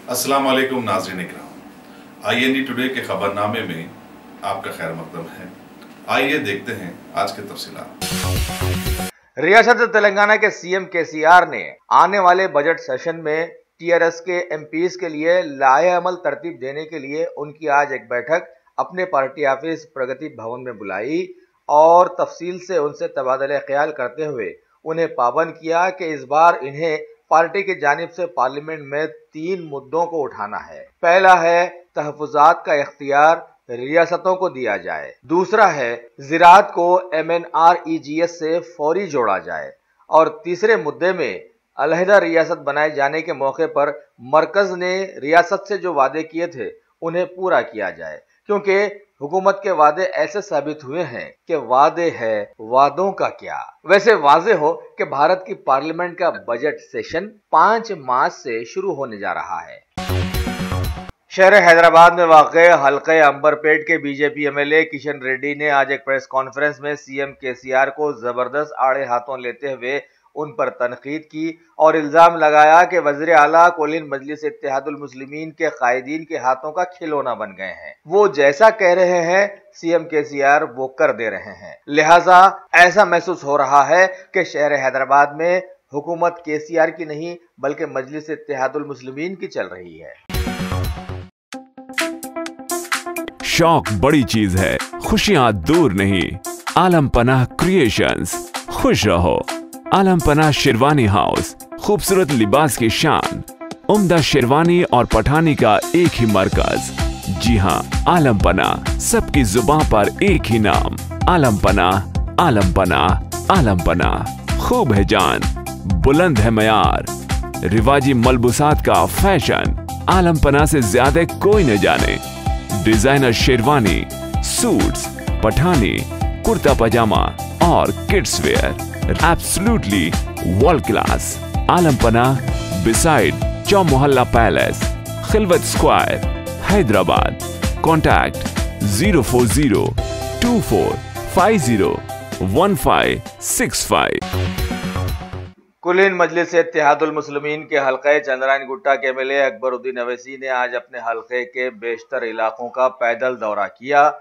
अस्सलाम वालेकुम नाज़रीन इकराम, IND टुडे के खबरनामे में आपका खैर मकदम है। आइए देखते हैं आज के तफसीलात। रियासत तेलंगाना के CM KCR ने आने वाले बजट सेशन में TRS के MPs के लिए लाए अमल तरतीब देने के लिए उनकी आज एक बैठक अपने पार्टी ऑफिस प्रगति भवन में बुलाई और तफसील से उनसे तबादला ख्याल करते हुए उन्हें पाबंद किया कि इस बार इन्हें पार्टी की जानिब से पार्लियामेंट में 3 मुद्दों को उठाना है। पहला है तहफ़्फ़ुज़ात का इख्तियार रियासतों को दिया जाए, दूसरा है ज़राअत को MNREGS से फौरी जोड़ा जाए और तीसरे मुद्दे में अलहदा रियासत बनाए जाने के मौके पर मरकज ने रियासत से जो वादे किए थे उन्हें पूरा किया जाए, क्योंकि हुकूमत के वादे ऐसे साबित हुए हैं कि वादे है वादों का क्या। वैसे वाज़े हो कि भारत की पार्लियामेंट का बजट सेशन 5 मार्च से शुरू होने जा रहा है। शहर हैदराबाद में वाक़े हल्के अंबरपेट के बीजेपी MLA किशन रेड्डी ने आज एक प्रेस कॉन्फ्रेंस में CM KCR को जबरदस्त आड़े हाथों लेते हुए उन पर तनकीद की और इल्जाम लगाया कि वज़ीर आला कुलीन मजलिस इत्तेहादुल मुस्लिमीन के कायदीन के हाथों का खिलौना बन गए हैं। वो जैसा कह रहे हैं CM KCR वो कर दे रहे हैं, लिहाजा ऐसा महसूस हो रहा है कि शहर हैदराबाद में हुकूमत KCR की नहीं बल्कि मजलिस इत्तेहादुल मुस्लिमीन की चल रही है। शौक बड़ी चीज है, खुशियां दूर नहीं। आलम पनाह क्रिएशंस, खुश रहो। आलम पनाह शेरवानी हाउस, खूबसूरत लिबास की शान, उम्दा शेरवानी और पठानी का एक ही मरकज। जी हाँ, आलम पनाह, सबकी जुबान पर एक ही नाम, आलम पनाह, आलम पनाह, आलम पनाह। खूब है जान, बुलंद है मयार, रिवाजी मलबूसात का फैशन, आलम पनाह से ज्यादा कोई न जाने। डिजाइनर शेरवानी, सूट्स, पठानी, कुर्ता पजामा और kids wear absolutely world class. Alam Panah beside Chowmahalla palace, Khilwat square, Hyderabad. Contact 04024501565। कुलीन मजलिस इत्तेहादुल मुस्लिमीन के हल्के चंद्रायन गुट्टा के MLA अकबरुद्दीन अवैसी ने आज अपने हल्के के बेशतर इलाकों का पैदल दौरा किया।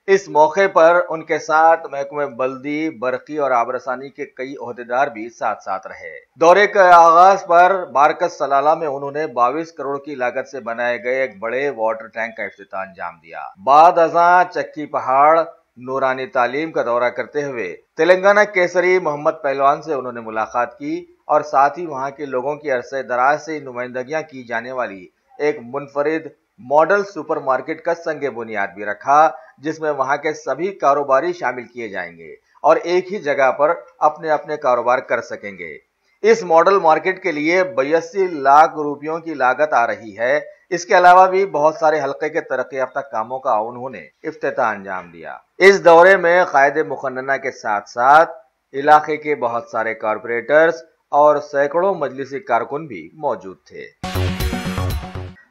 इस मौके पर उनके साथ महकमे बल्दी, बरकी और आबरसानी के कई ओहदेदार भी साथ साथ रहे। दौरे के आगाज पर बारकस सलाला में उन्होंने 22 करोड़ की लागत से बनाए गए एक बड़े वाटर टैंक का इफ्तिताह अंजाम दिया। बाद अज़ां चक्की पहाड़ नूरानी तालीम का दौरा करते हुए तेलंगाना केसरी मोहम्मद पहलवान से उन्होंने मुलाकात की और साथ ही वहां के लोगों की अरसे दराज से नुमाइंदगियां की जाने वाली एक मुनफरिद मॉडल सुपरमार्केट का संगे बुनियाद भी रखा, जिसमें वहां के सभी कारोबारी शामिल किए जाएंगे और एक ही जगह पर अपने अपने कारोबार कर सकेंगे। इस मॉडल मार्केट के लिए 82 लाख रुपयों की लागत आ रही है। इसके अलावा भी बहुत सारे हल्के के तरक्की याफ्ता कामों का उन्होंने इफ्तिताह अंजाम दिया। इस दौरे में कायदे मुखन्नना के साथ साथ इलाके के बहुत सारे कारपोरेटर्स और सैकड़ों मजलिसी कारकुन भी मौजूद थे।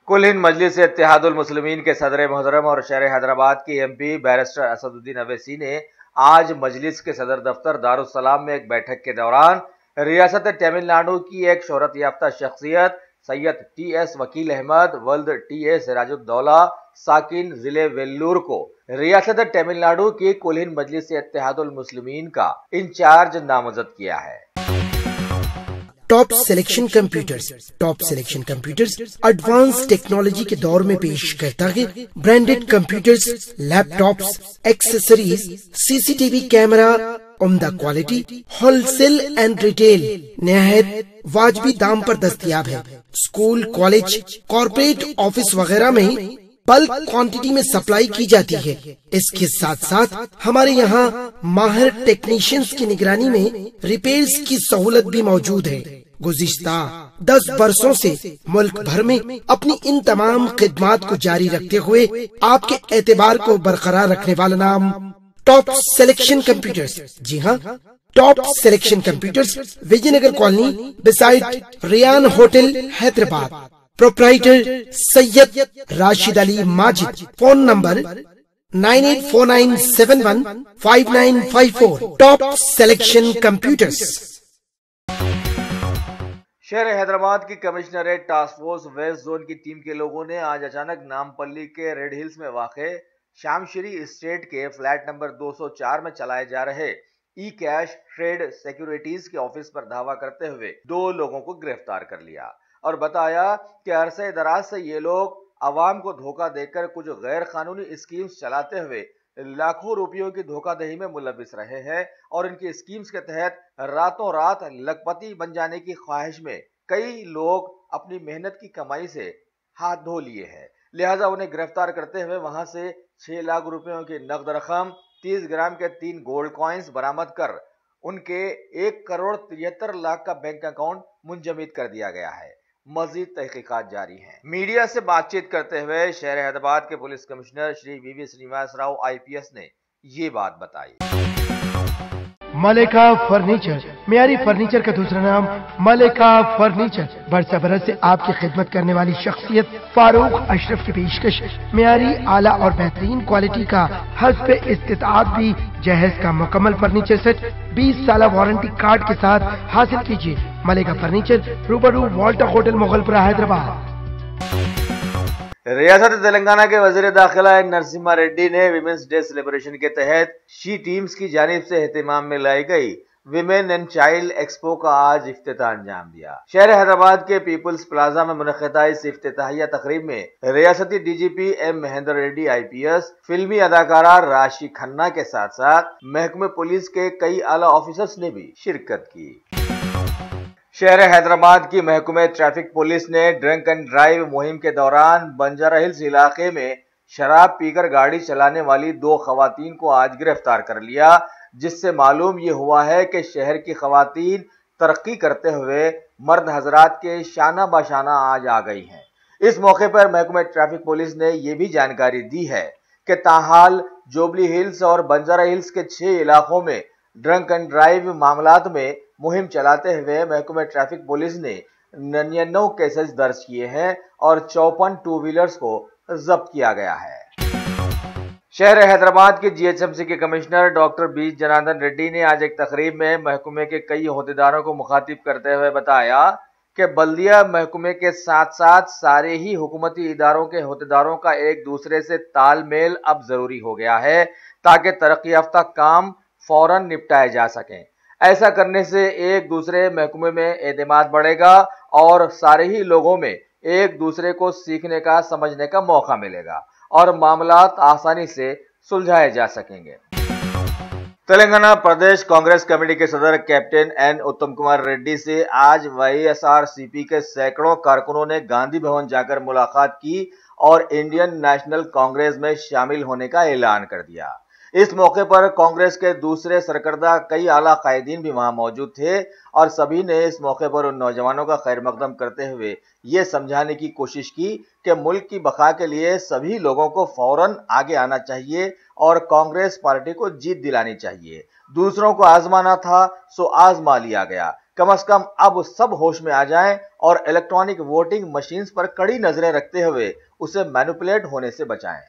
कुलीन मजलिस इत्तेहादुल मुस्लिमीन के सदर मोहतरम और शहर हैदराबाद के MP बैरिस्टर असदुद्दीन अवैसी ने आज मजलिस के सदर दफ्तर दारुस्सलाम में एक बैठक के दौरान रियासत तमिलनाडु की एक शोहरत याफ्ता शख्सियत सैयद TS वकील अहमद वल्द TS सिराजुद्दौला साकिन जिले वेल्लूर को रियासत तमिलनाडु की कुलीन मजलिस इत्तेहादुल मुस्लिमीन का इंचार्ज नामजद किया है। Top selection computers advance technology के दौर में पेश करता है branded computers, laptops, accessories, CCTV camera, उम्दा क्वालिटी, होलसेल एंड रिटेल, निहायत वाजबी दाम पर दस्तयाब है। स्कूल, कॉलेज, कॉर्पोरेट ऑफिस वगैरह में बल्क क्वांटिटी में सप्लाई की जाती है। इसके साथ साथ हमारे यहाँ माहिर टेक्नीशियंस की निगरानी में रिपेयर्स की सहूलत भी मौजूद है। गुज़िश्ता 10 बरसों से मुल्क भर में अपनी इन तमाम खिदमात को जारी रखते हुए आपके एतबार को बरकरार रखने वाला नाम टॉप सिलेक्शन कंप्यूटर्स। जी हाँ, top selection computers, Vijaynagar colony beside Rayan hotel, Hyderabad. Proprietor Syed Rashid Ali Majid. Phone number 9849715954। Top selection computers. شہر حیدرآباد کی commissionerate task force west zone کی ٹیم کے لوگوں نے آج اچانک نامپلی کے ریڈ ہلز میں واقع شام شری اسٹیٹ کے فلیٹ نمبر 204 میں چلائے جا رہے ای کیش ٹریڈ سیکیورٹیز کے آفس پر دھاوا کرتے ہوئے 2 لوگوں کو گرفتار کر لیا اور بتایا کہ عرصہ دراز سے یہ لوگ عوام کو دھوکہ دے کر کچھ غیر قانونی اسکیمز چلاتے ہوئے لاکھوں روپیوں کی دھوکہ دہی میں ملوث رہے ہیں اور ان کی اسکیمز کے تحت راتوں رات لکھپتی بن جانے کی خواہش میں کئی لوگ اپنی محنت کی کمائی سے ہاتھ دھو لیے ہیں، لہٰذا انہیں گرفتار کرتے ہوئے وہاں سے 6 لاکھ روپیوں کی نقد رقم، 30 گرام کے 3 گولڈ کوائنز برآمد کر ان کے 1 کروڑ 73 لاکھ کا بینک اکاؤنٹ منجمد کر دیا گیا ہے۔ مزید تحقیقات جاری ہیں۔ میڈیا سے بات چیت کرتے ہوئے شہر حیدرآباد کے پولیس کمشنر شری وی وی سرینواس راؤ IPS نے یہ بات بتائی۔ ملیکا فرنیچر، معیاری فرنیچر کا دوسرا نام ملیکا فرنیچر، برسہ برس سے آپ کی خدمت کرنے والی شخصیت فاروق اشرف کی پیشکش، معیاری اعلیٰ اور بہترین کوالٹی کا حسب استطاعت بھی جہیز کا مکمل فرنیچر سیٹ 20 سالہ وارنٹی کارڈ کے ساتھ حاصل کیجیے۔ ملیکا فرنیچر، روبرو والٹا ہوٹل مغل پورہ حیدرآباد۔ ریاست تلنگانہ کے وزیر داخلہ نرسمہا ریڈی نے ویمنز ڈے سیلیبریشن کے تحت شی ٹیمز کی جانب سے اہتمام میں لائی گئی ویمن اینڈ چائلڈ ایکسپو کا آج افتتاح انجام دیا۔ شہر حیدرآباد کے پیپلز پلازا میں منعقدہ اس افتتاحیہ تقریب میں ریاستی DGP M Mahendra ready IPS، فلمی اداکارہ راشی کھنہ کے ساتھ ساتھ محکمہ پولیس کے کئی اعلیٰ آفیسرز نے بھی شرکت کی۔ شہر حیدرآباد کی محکمہ ٹریفک پولیس نے ڈرنک اینڈ ڈرائیو مہم کے دوران بنجارہ ہلز علاقے میں شراب پی کر گاڑی چلانے والی 2 خواتین کو آج گرفتار کر لیا، جس سے معلوم یہ ہوا ہے کہ شہر کی خواتین ترقی کرتے ہوئے مرد حضرات کے شانہ بشانہ آج آ گئی ہیں۔ اس موقع پر محکمہ ٹریفک پولیس نے یہ بھی جانکاری دی ہے کہ تاحال جوبلی ہلز اور بنجارہ ہلز کے 6 علاقوں میں ڈرنک اینڈ ڈرائیو معاملات میں مہم چلاتے ہوئے محکمہ ٹریفک پولیس نے 99 کیسز درج کیے ہیں اور 54 2 ویلرز کو ضبط کیا گیا ہے۔ شہر حیدرآباد کے GHMC کے کمشنر ڈاکٹر بی جناردن ریڈی نے آج ایک تقریب میں محکمے کے کئی عہدیداروں کو مخاطب کرتے ہوئے بتایا کہ بلدیہ محکمے کے ساتھ ساتھ سارے ہی حکومتی اداروں کے عہدیداروں کا ایک دوسرے سے تال میل اب ضروری ہو گیا ہے تاکہ ترقی یافتہ کام فوراً نپٹائے جا سکیں۔ ایسا کرنے سے ایک دوسرے محکمے میں اعتماد بڑھے گا اور سارے ہی لوگوں میں ایک دوسرے کو سیکھنے کا سمجھنے کا موقع ملے گا اور معاملات آسانی سے سلجھائے جا سکیں گے۔ تلنگانہ پردیش کانگریس کمیٹی کے صدر کیپٹن N اتم کمار ریڈی سے آج YSRCP کے سینکڑوں کارکنوں نے گاندھی بھون جا کر ملاقات کی اور انڈین نیشنل کانگریس میں شامل ہونے کا اعلان کر دیا۔ اس موقع پر کانگریس کے دوسرے سرکردہ کئی اعلیٰ قائدین بھی وہاں موجود تھے اور سبھی نے اس موقع پر ان نوجوانوں کا خیر مقدم کرتے ہوئے یہ سمجھانے کی کوشش کی کہ ملک کی بقا کے لیے سبھی لوگوں کو فوراً آگے آنا چاہیے اور کانگریس پارٹی کو جیت دلانی چاہیے۔ دوسروں کو آزمانا تھا سو آزما لیا گیا، کم از کم اب سب ہوش میں آ جائیں اور الیکٹرانک ووٹنگ مشینز پر کڑی نظریں رکھتے ہوئے اسے مینوپولیٹ ہونے سے بچائیں۔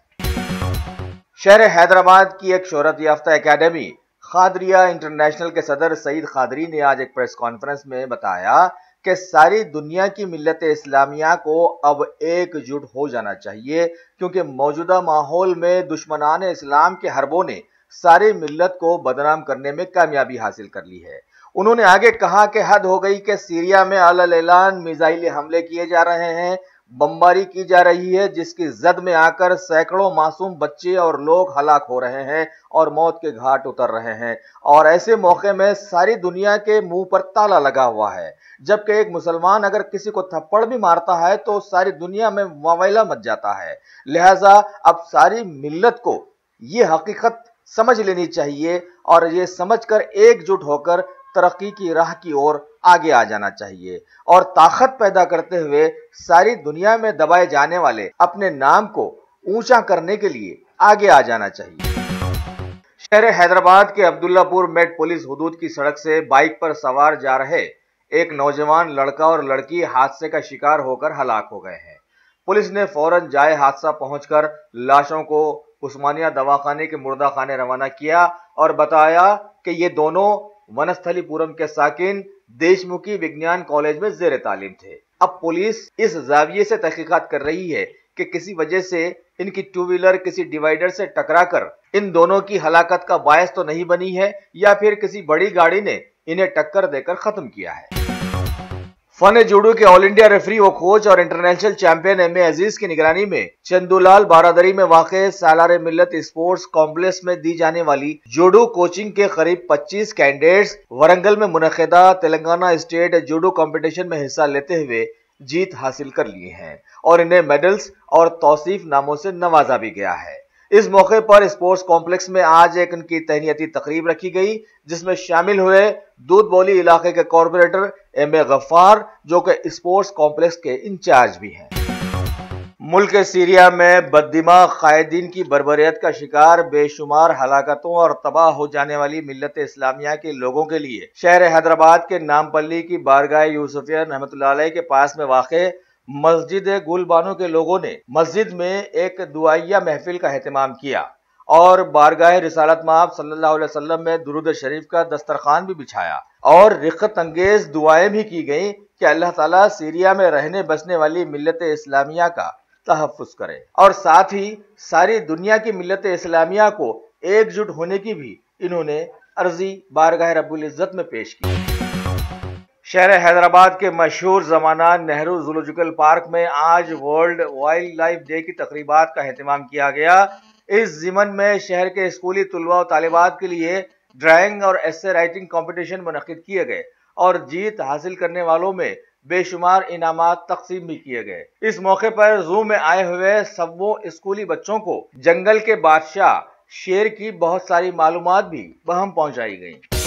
شہر حیدرآباد کی ایک شہرت یافتہ اکیڈمی خادریہ انٹرنیشنل کے صدر سعید خادری نے آج ایک پریس کانفرنس میں بتایا کہ ساری دنیا کی ملت اسلامیہ کو اب ایک جٹ ہو جانا چاہیے کیونکہ موجودہ ماحول میں دشمنان اسلام کے حربوں نے ساری ملت کو بدنام کرنے میں کامیابی حاصل کر لی ہے۔ انہوں نے آگے کہا کہ حد ہو گئی کہ سیریا میں علی اعلان میزائل حملے کیے جا رہے ہیں، بمباری کی جا رہی ہے، جس کی زد میں آ کر سینکڑوں معصوم بچے اور لوگ ہلاک ہو رہے ہیں اور موت کے گھاٹ اتر رہے ہیں، اور ایسے موقع میں ساری دنیا کے منہ پر تالا لگا ہوا ہے، جبکہ ایک مسلمان اگر کسی کو تھپڑ بھی مارتا ہے تو ساری دنیا میں واویلا مچ جاتا ہے۔ لہٰذا اب ساری ملت کو یہ حقیقت سمجھ لینی چاہیے اور یہ سمجھ کر ایک جٹ ہو کر ترقی کی راہ کی اور آگے آ جانا چاہیے اور طاقت پیدا کرتے ہوئے ساری دنیا میں دبائے جانے والے اپنے نام کو اونچا کرنے کے لیے آگے آ جانا چاہیے۔ شہر حیدرآباد کے عبداللہ پور میٹ پولیس حدود کی سڑک سے بائک پر سوار جا رہے ایک نوجوان لڑکا اور لڑکی حادثے کا شکار ہو کر ہلاک ہو گئے ہیں۔ پولیس نے فوراً جائے حادثہ پہنچ کر لاشوں کو عثمانیہ دواخانے کے مردہ خانے روانہ کیا اور بتایا کہ یہ دونوں वनस्थली पुरम के साकिन देशमुखी विज्ञान कॉलेज में जेर तालीम थे। अब पुलिस इस जाविये से तहकीकात कर रही है कि किसी वजह से इनकी टू व्हीलर किसी डिवाइडर से टकराकर इन दोनों की हलाकत का बायस तो नहीं बनी है या फिर किसी बड़ी गाड़ी ने इन्हें टक्कर देकर खत्म किया है। फन जूडो के ऑल इंडिया रेफरी व कोच और इंटरनेशनल चैंपियन एम.ए. अजीज की निगरानी में चंदूलाल बारादरी में वाक़े सालार मिल्लत स्पोर्ट्स कॉम्प्लेक्स में दी जाने वाली जूडो कोचिंग के करीब 25 कैंडिडेट्स वरंगल में मुनक़िदा तेलंगाना स्टेट जूडो कंपटीशन में हिस्सा लेते हुए जीत हासिल कर लिए हैं और इन्हें मेडल्स और तौसीफ नामों से नवाजा भी गया है। इस मौके पर स्पोर्ट्स कॉम्प्लेक्स में आज एक उनकी तहनीती तकरीब रखी गई, जिसमें शामिल हुए दूध बोली इलाके के कॉर्पोरेटर एम.ए. गफ्फार, जो कि स्पोर्ट्स कॉम्प्लेक्स के इंचार्ज भी हैं। मुल्क सीरिया में बददिमाग कायदीन की बर्बरियत का शिकार बेशुमार हलाकतों और तबाह हो जाने वाली मिल्लत इस्लामिया के लोगों के लिए शहर हैदराबाद के नामपल्ली की बारगाह यूसुफिया रहमतुल्लाह अलैह के पास में वाक़े मस्जिद गुलबानो के लोगों ने मस्जिद में एक दुआइया महफिल का एहतमाम किया और बारगाह रिसालत माब सल्लल्लाहु अलैहि वसल्लम में दुरूद शरीफ का दस्तरखान भी बिछाया और रिक़त अंगेज दुआएं भी की गईं कि अल्लाह ताला सीरिया में रहने बसने वाली मिल्लत इस्लामिया का तहफ़्फ़ुज़ करे और साथ ही सारी दुनिया की मिल्लत इस्लामिया को एकजुट होने की भी इन्होंने अर्जी बारगाह रब्बुल इज़्ज़त में पेश की। शहर हैदराबाद के मशहूर ज़माना नेहरू ज़ूलॉजिकल पार्क में आज वर्ल्ड वाइल्ड लाइफ डे की तकरीबात का एहतमाम किया गया। इस ज़िमन में शहर के स्कूली तुलबा और तालिबात के लिए ड्राइंग और एस्से राइटिंग कंपटीशन मुनक़िद किए गए और जीत हासिल करने वालों में बेशुमार इनामात तक़सीम भी किए गए। इस मौके पर ज़ू में आए हुए सबों स्कूली बच्चों को जंगल के बादशाह शेर की बहुत सारी मालूमात भी वहम पहुंचाई गई।